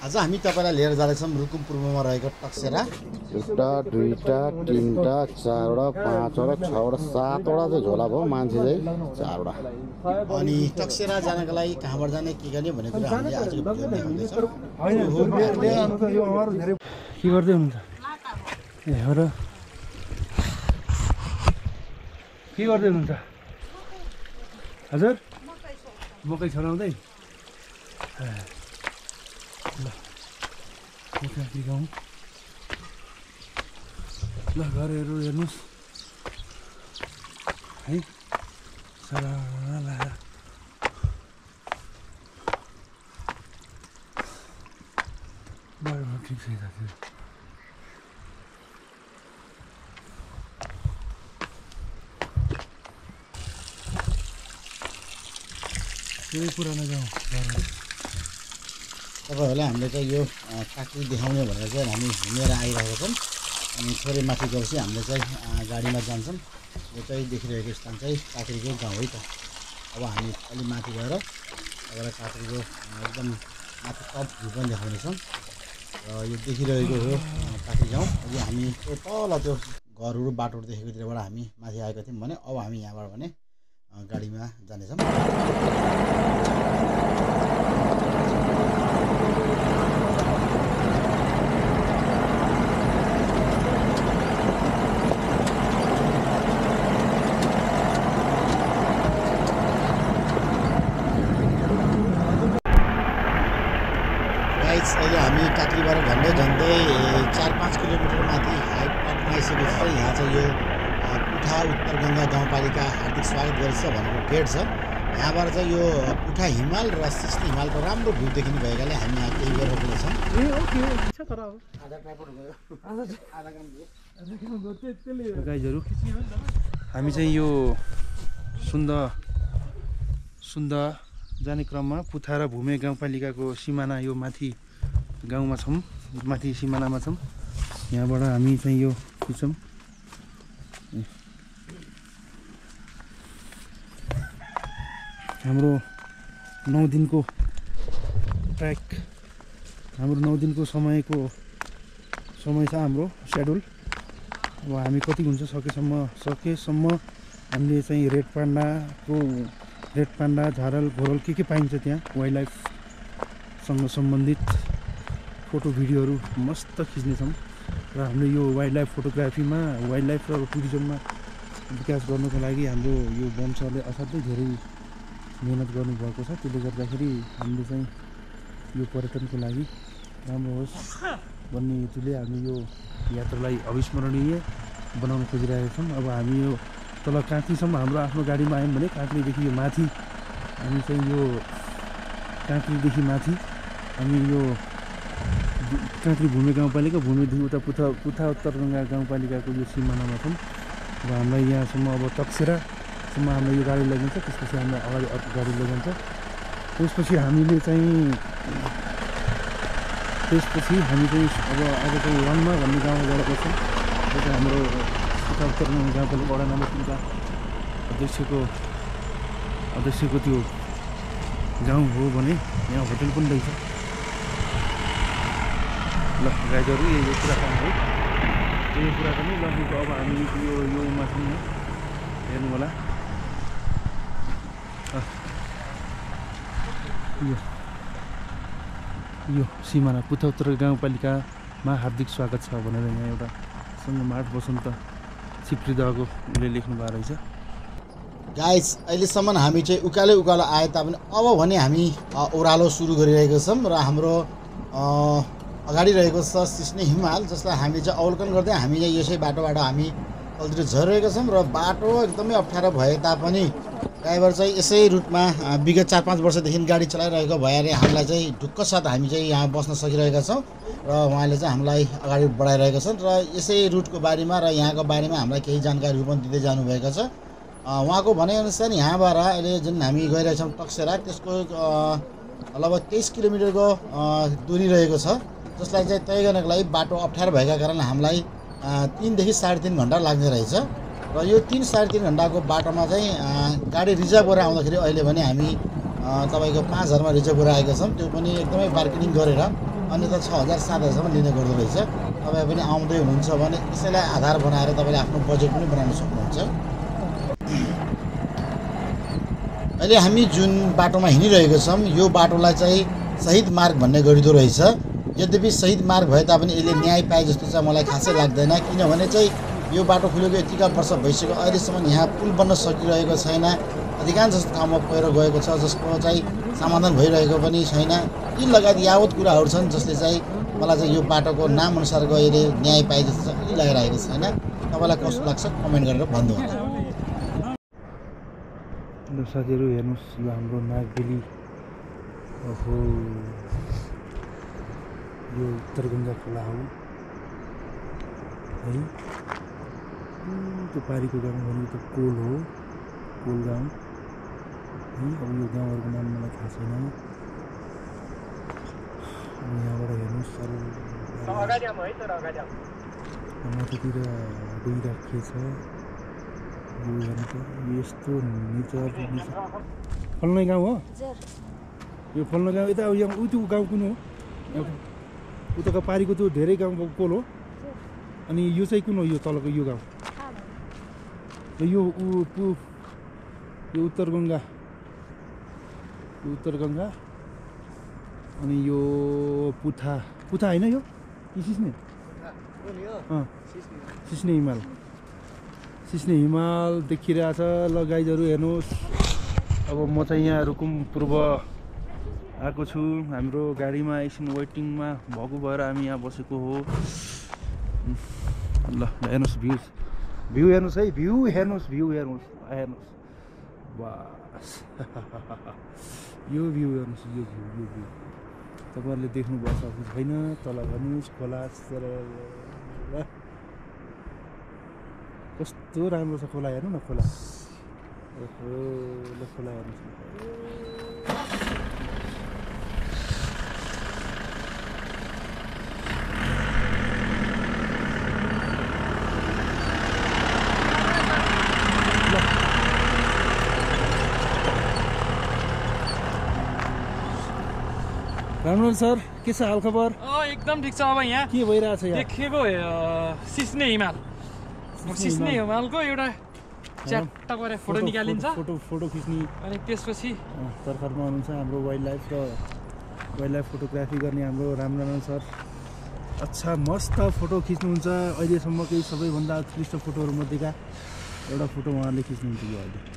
आज हामी तपाईलाई लिएर जाँदैछौँ रुकुम पूर्वमा रहेको टक्सेरा। एउटा दुईटा तीनटा चारवटा पाँचवटा छवटा सातवटा चाहिँ झोला भयो, मान्छे चाहिँ चारवटा। अनि टक्सेरा जानको लागि कहाँबाट जाने के गर्ने भन्ने कुरा हामीले आजको भिडियोमा देखाउँदैछौँ। के गर्दै हुनुहुन्छ? ए हो र, के गर्दै हुनुहुन्छ हजुर? मकै छराउँदै। ल मकै गाउँ ल, घरहरू हेर्नुहोस् है। सारा बराबर ठिक छ दाजु। धेरै पुरानो गाउँ घरहरू। तपाईँहरूलाई हामीले चाहिँ यो काँक्री देखाउने भनेर चाहिँ हामी हिँडेर आइरहेको छौँ। अनि थोरै माथि गएपछि हामीले चाहिँ गाडीमा जान्छौँ। यो चाहिँ देखिरहेको स्थान चाहिँ काँक्रीको गाउँ है त। अब हामी अलि माथि गएर तपाईँलाई काँक्रीको एकदम माथि टप भ्यू पनि देखाउनेछौँ। र यो देखिरहेको हो काँक्री गाउँ। अहिले हामी त्यो तल त्यो घरहरू बाटोहरू देखेकोतिरबाट हामी माथि आएका थियौँ भने अब हामी यहाँबाट भने गाडीमा जानेछौँ। अहिले हामी काँक्रीबाट झन्डै 4-5 किलोमिटर माथि हाइट पटमा आइसकेपछि चाहिँ यहाँ चाहिँ यो पुठा उत्तर गङ्गा गाउँपालिका हार्दिक स्वागत गरेछ भनेको गेट छ। यहाँबाट चाहिँ यो पुठा हिमाल र सिस्ने हिमालको राम्रो भ्यू देखिने भएकाले हामी यहाँ केही गरेर पुग्छौँ। गाइजहरू, हामी चाहिँ यो सुन्दा जाने क्रममा पुथा र भूमे गाउँपालिकाको सिमाना यो माथि गाउँमा छौँ, माथि सिमानामा छौँ। यहाँबाट हामी चाहिँ यो खिच्छौँ। हाम्रो 9 दिनको ट्र्याक, हाम्रो 9 दिनको समय छ हाम्रो सेड्युल। अब हामी कति हुन्छ सकेसम्म हामीले चाहिँ रेड पान्डा झारल घोरल के पाइन्छ त्यहाँ वाइल्ड लाइफसँग सम्बन्धित फोटो भिडियोहरू मस्त खिच्नेछौँ। र हामीले यो वाइल्ड लाइफ फोटोग्राफीमा, वाइल्ड लाइफ र टुरिज्ममा विकास गर्नुको लागि हाम्रो यो वंशले असाध्यै धेरै मेहनत गर्नुभएको छ। त्यसले गर्दाखेरि हामीले चाहिँ यो पर्यटनको लागि राम्रो होस् भन्ने हेतुले हामी यो यात्रालाई अविस्मरणीय बनाउन खोजिरहेका छौँ। अब हामी यो तल काँक्रीसम्म हाम्रो आफ्नो गाडीमा आयौँ भने काँक्रीदेखि यो माथि हामी चाहिँ यो काँक्रीदेखि माथि हामी यो काँक्री भूमे गाउँपालिका, भूमेदेखि उता पुथा उत्तर गङ्गा गाउँपालिकाको यो सिमानामा छौँ। अब हामीलाई यहाँसम्म अब टक्सेरासम्म हामीलाई यो गाडी लगिन्छ। त्यसपछि हामीलाई अगाडि अर्को गाडी लगिन्छ। त्यसपछि हामी चाहिँ अब आज चाहिँ वनमा भन्ने गाउँमा गएर बस्छौँ। त्यो चाहिँ हाम्रो पुथा उत्तर गङ्गा गाउँपालिका वडा नम्बर 3 का अध्यक्षको त्यो गाउँ हो भने यहाँ होटल पनि रहेछ। ल गाइजहरू, यो कुराकानी है, यो कुराकानी लग्नुको। अब हामी योमा छौँ, हेर्नु होला। यो सिमाना पुथा उत्तर गाउँपालिकामा हार्दिक स्वागत छ भनेर यहाँ एउटा सङ्गमाठ बसन्त छिप्रिदहको उसले लेख्नु भएको रहेछ। गाइस, अहिलेसम्म हामी चाहिँ उकालो आए तापनि अब भने हामी ओह्रालो सुरु गरिरहेको छौँ। र हाम्रो अगाडि रहेको छ सिस्ने हिमाल, जसलाई हामी चाहिँ अवलोकन गर्दै हामी चाहिँ यसै बाटोबाट हामी तलतिर झरिरहेका छौँ। र बाटो एकदमै अप्ठ्यारो भए तापनि ड्राइभर चाहिँ यसै रुटमा विगत 4-5 वर्षदेखि गाडी चलाइरहेको भएर हामीलाई चाहिँ ढुक्क साथ हामी चाहिँ यहाँ बस्न सकिरहेका छौँ। र उहाँले चाहिँ हामीलाई अगाडि बढाइरहेका छन् र यसै रुटको बारेमा र यहाँको बारेमा हामीलाई केही जानकारीहरू पनि दिँदै जानुभएको छ। उहाँको भनाइअनुसार यहाँबाट अहिले जुन हामी गइरहेछौँ टक्सेरा, त्यसको लगभग 23 किलोमिटरको दूरी रहेको छ, जसलाई चाहिँ तय गर्नको लागि बाटो अप्ठ्यारो भएका कारण हामीलाई 3 देखि 3.5 घन्टा लाग्ने रहेछ। र यो 3-3.5 घन्टाको बाटोमा चाहिँ गाडी रिजर्भ गरेर आउँदाखेरि अहिले भने हामी तपाईँको 5000मा रिजर्भ गरेर आएका छौँ। त्यो पनि एकदमै बार्गेनिङ गरेर अन्यथा 6,000 7,000सम्म लिने गर्दो रहेछ। तपाईँ पनि आउँदै हुनुहुन्छ भने यसैलाई आधार बनाएर तपाईँले आफ्नो बजेट पनि बनाउन सक्नुहुन्छ। अहिले हामी जुन बाटोमा हिँडिरहेको छौँ यो बाटोलाई चाहिँ शहीद मार्ग भन्ने गरिँदो रहेछ। यद्यपि शहीद मार्ग भए तापनि यसले न्याय पाए जस्तो चाहिँ मलाई खासै लाग्दैन, किनभने चाहिँ यो बाटो खुलेको यतिका वर्ष भइसक्यो, अहिलेसम्म यहाँ पुल बन्न सकिरहेको छैन। अधिकांश जस्तो ठाउँमा पहिरो गएको छ जसको चाहिँ समाधान भइरहेको पनि छैन। यी लगायत यावत कुराहरू छन् जसले चाहिँ मलाई चाहिँ यो बाटोको नामअनुसारको अहिले न्याय पाए जस्तो चाहिँ लागिरहेको छैन। तपाईँलाई कस्तो लाग्छ कमेन्ट गरेर भन्नुहोला। साथीहरू हेर्नुहोस्, यो हाम्रो नागबेली, ओहो यो उत्तरगङ्गा खोला हो है। त्यो पारीको गाउँ भनेको त कोल हो, कोल गाउँ है। अब यो गाउँहरूको नाम मलाई थाहा छैन। अब यहाँबाट हेर्नुहोस् माथितिर गइराखेको छ। यो हेर्नु त यस्तो नेचर फल्ने गाउँ हो यो, फल्ने गाउँ। यता यहाँ त्यो गाउँ कुन हो? उताको पारीको त्यो धेरै गाउँको कोल हो। अनि यो चाहिँ कुन हो? यो तलको यो गाउँ यो उत्तरगङ्गा, यो उत्तरगङ्गा। अनि यो पुथा होइन यो सिस्ने सिस्ने हिमाल, सिस्ने हिमाल देखिरहेछ। ल गाइजहरू हेर्नुहोस्, अब म चाहिँ यहाँ रुकुम पूर्व आएको छु। हाम्रो गाडीमा एकछिन वेटिङमा भएको भएर हामी यहाँ बसेको हो। ल हेर्नुहोस् भ्यू हेर्नुहोस् है, भ्यू हेर्नुहोस् बस यो भ्यू हेर्नुहोस्, यो भ्यू तपाईँहरूले देख्नु भएको छैन। तल हेर्नुहोस् खोला, कस्तो राम्रो छ खोला। हेर्नु न खोला, ओहो ल खोला हेर्नुहोस्। राम्रो सर, के छ हालखबर? एकदम ठिक छ। अब यहाँ के भइरहेछ? यहाँ देखेको सिस्ने हिमालको एउटा च्याट्ट गरेर फोटो निकालिन्छ, फोटो खिच्ने। अनि त्यसपछि तर्खरमा हुनुहुन्छ हाम्रो वाइल्ड लाइफ फोटोग्राफी गर्ने हाम्रो रामनारायण सर। अच्छा मस्त फोटो खिच्नुहुन्छ। अहिलेसम्मकै सबैभन्दा उत्कृष्ट फोटोहरूमध्येका एउटा फोटो उहाँले खिच्नुहुन्छ यो अहिले।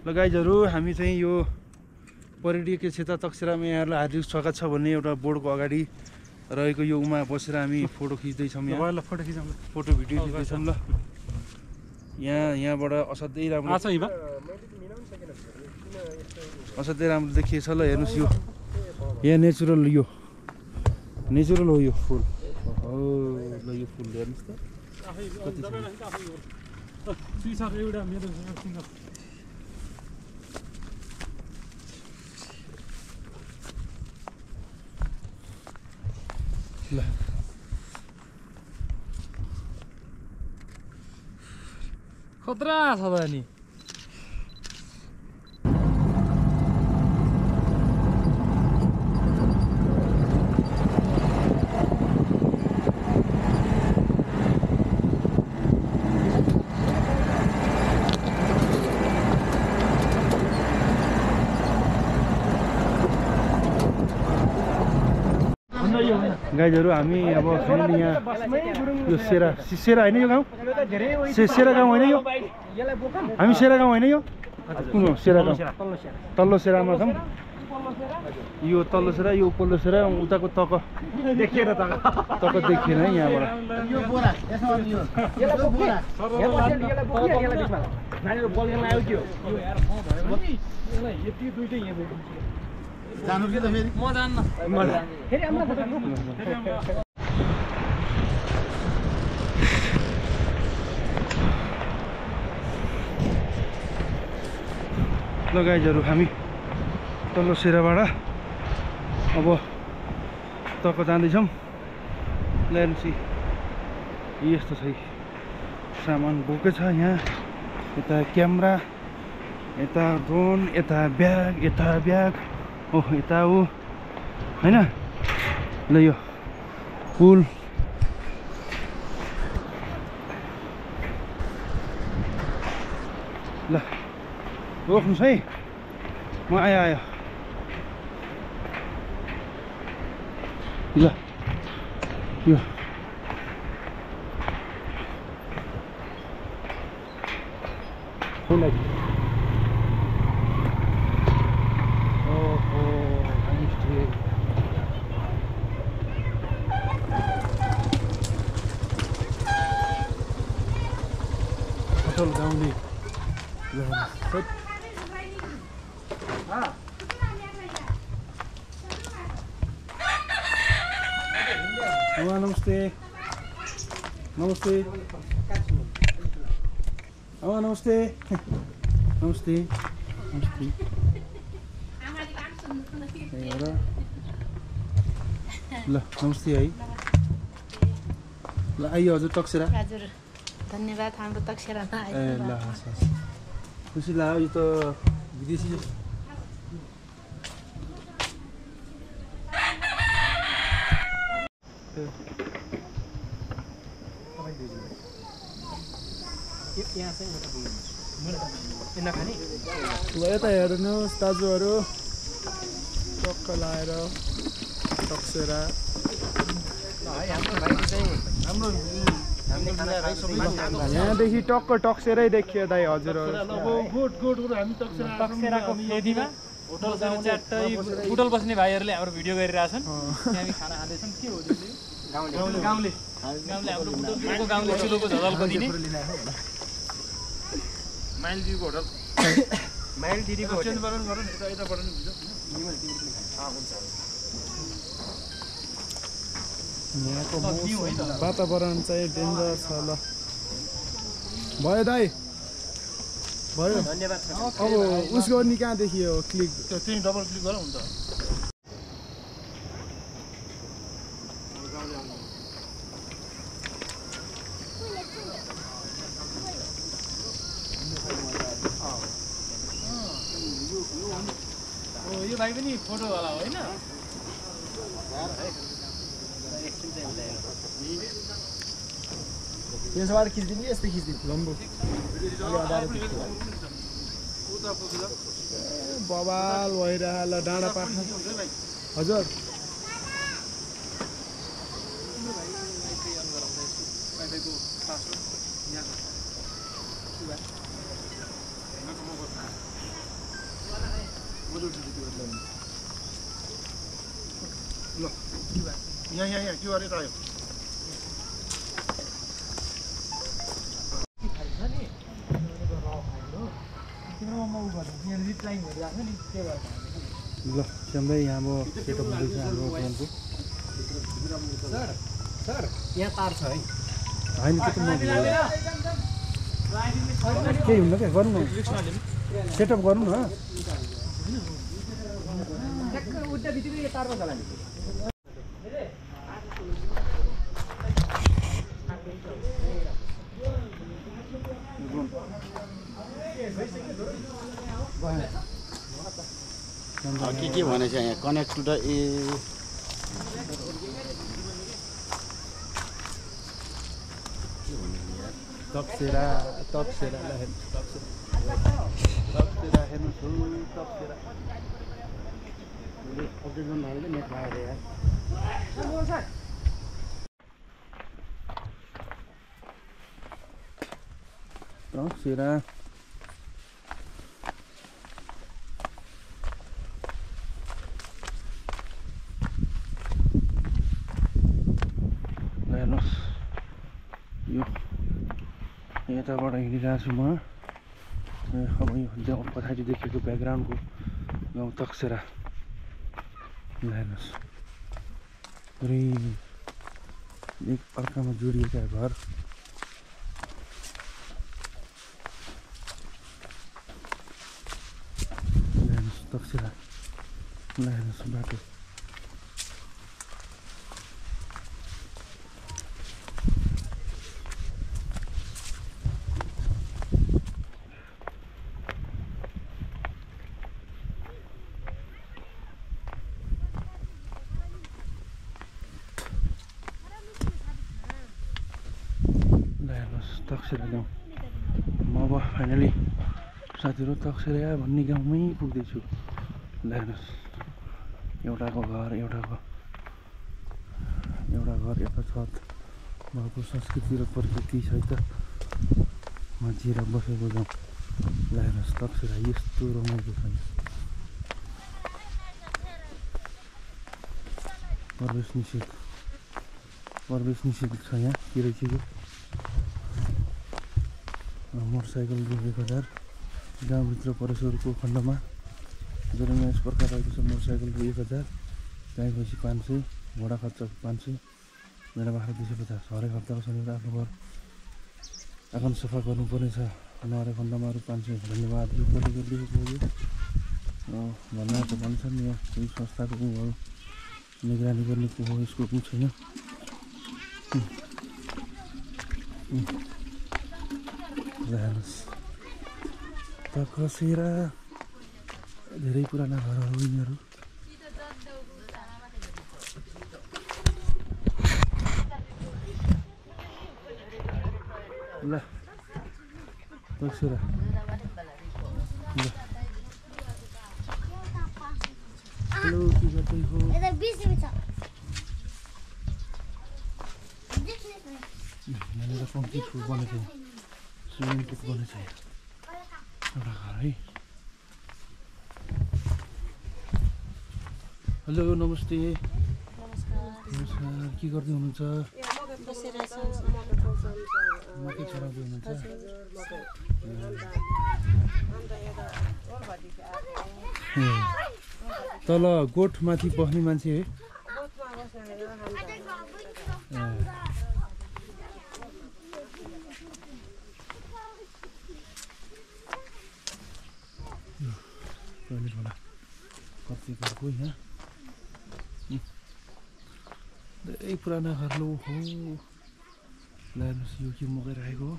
ल गाइजहरू, हामी चाहिँ यो पर्यटकीय क्षेत्र तकसेरामा यहाँहरूलाई हार्दिक स्वागत छ भन्ने एउटा बोर्डको अगाडि रहेको यो उमा बसेर हामी फोटो खिच्दैछौँ। यहाँ फोटो भिडियो खिच्दैछौँ। ल यहाँबाट असाध्यै राम्रो देखिएछ। ल हेर्नुहोस्, यो यहाँ नेचुरल हो यो फुल। हो ल यो फुल हेर्नुहोस् त कति छ। ल खतरा छ त नि। गाइजहरू, हामी अब फाइनली यहाँ यो सेरा होइन यो गाउँ, सेरा गाउँ होइन यो, हामी सेरा गाउँ होइन यो कुन हो? सेरा गाउँ तल्लो सेरामा छौँ। यो तल्लो सेरा, यो उपल्लो सेरा, उताको तक देखिएन है यहाँबाट। जानु कि त फेरि? म जान्न। ल गाइजहरू हामी तल्लो सेराबाट अब तक जाँदैछौँ। लेन्सी यस्तो छ सामान बोके छ यहाँ। यता क्यामेरा, यता ड्रोन, यता ब्याग ओह यता ऊ हैन। ल यो पुल ल रोक्नुहोस् है, म आयो ल यो होटल गाउँले नमस्ते नमस्ते नमस्ते नमस्ते नमस्ते ल नमस्ते है। ल आइयो हजुर तकसेरा। हजुर धन्यवाद हाम्रो तकसेरामा ए ल हस् हस् खुसी लाग्यो। यो त विदेशी ल यता हेर्नुहोस् दाजुहरू टक्क लाएर तकसेरा। यहाँदेखि टक्क टक्सेरै देखियो दाइ हजुरहरू। तकसेराको फेदीमा होटल छ च्याट्टै होटल बस्ने भाइहरूले हाम्रो भिडियो गरिरहेछन्। त्यहाँ हामी खाना खाँदैछौँ। के हो त्यो गाउँले गाउँले हाम्रो बुटोलको गाउँले चुलोको झलको दिने माइलदिको होटल माइल दिदीको होटल यहाँको वातावरण चाहिँ डेन्जर छ। ल भयो दाइ भयो। धन्यवाद। अब उस गर्ने कहाँ देखियो क्लिक त्यही डबल क्लिक गर हुन्छ। यो भाइ पनि फोटो होला होइन? त्यसबाट खिच्दिनु कि यस्तै खिच्दिनु लम्बो बवाल भइरह। ल डाँडा पाख्नु हजुर। ल यहाँ के गरेर आयो? ल त्यहाँदै यहाँ अब सेटअप हुँदैछ हाम्रो ड्रोनको। सर यहाँ तार छ है? होइन त्यो त म केही हुन्न क्या, गरौँ न सेटअप गरौँ न। के भनेछ यहाँ कनेक्ट टु द तकसेरा तकसेरालाई हेर्नु तकसेरा हेर्नु तकसेरा तकसेरा हेर्नुहोस् यो यताबाट हिँडिरहेको छु म। अब यो पछाडि देखेको ब्याकग्राउन्डको गाउँ तकसेरा हेर्नुहोस्। पुरै एक अर्कामा जोडिएका घर। ल हेर्नुहोस् बाटो तकसेरा गाउँ म अब फाइनली साथीहरू तकसेरा भन्ने गाउँमै पुग्दैछु ल हेर्नुहोस् एउटाको घर एउटा एउटा छत भएको संस्कृति र प्रकृति सहित मान्छेर बसेको गाउँ ल हेर्नुहोस् तकसेरा यस्तो रमाइलो छ प्रवेश निषेध छ यहाँ के रहेछ यो मोटरसाइकल रु 1000 गाउँभित्र परेशहरूको खण्डमा जरिमा यस प्रकार रहेको छ मोटरसाइकल रु 1000 गाई भैँसी 500 घोडा खर्च 500 मेरा बाख्रा 250 हरेक हप्ताको शनिबार आफ्नो घर आँगन सफा गर्नुपर्नेछ नहरे खण्डमा रु 500 धन्यवाद यो कतिको लेखेको हो भन्ने त भन्छ नि यहाँ कुनै संस्थाको हो निगरानी गर्ने को हो यसको पनि छैन हेर्नुहोस् तकसेरा धेरै पुराना घरहरू यिनीहरू ल तकसेरा ल हेलो के गर्दै हो यहाँनिर कम्ती फुल बनेको स्विमिङ पुल बनेछ एउटा घर है हेलो नमस्ते नमस्कार के गर्दै हुनुहुन्छ मकै चलाउँदै हुनुहुन्छ तल गोठमाथि बस्ने मान्छे है टोइलेट होला कति घरको यहाँ धेरै पुराना घर लो हो हेर्नुहोस् यो के मकै राखेको हो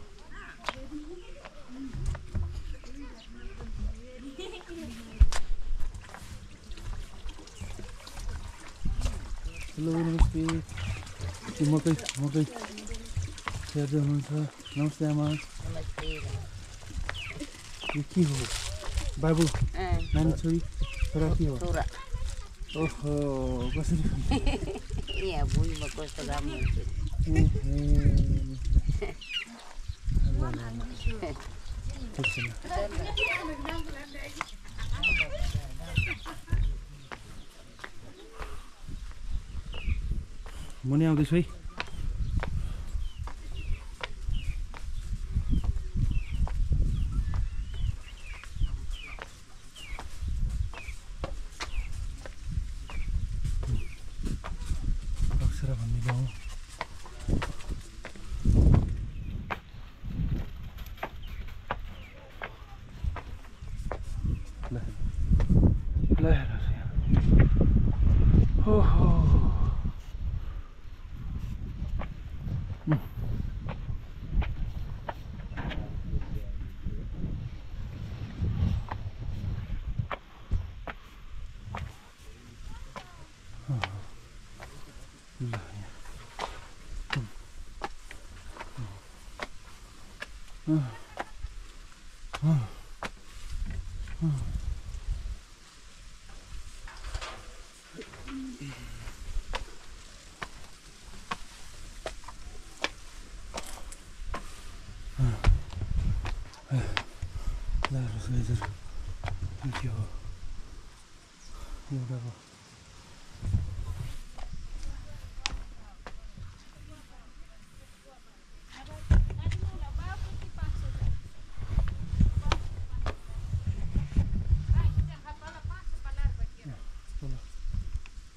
हेलो नमस्ते यो मकै हेर्दै हुनुहुन्छ नमस्ते आमा यो के हो बाबु नानी छोरी छोरा के हो ओहो कसरी यहाँ भुइँमा कस्तो राम्रो हुन्छ म नि आउँदैछु है भन्ने गाउँ ल हो हो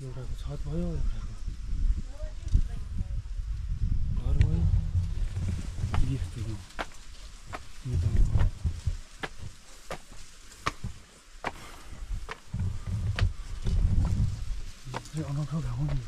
एउटाको छत भयो एउटाको घर भयो यस्तो अनौठो ठाउँ नि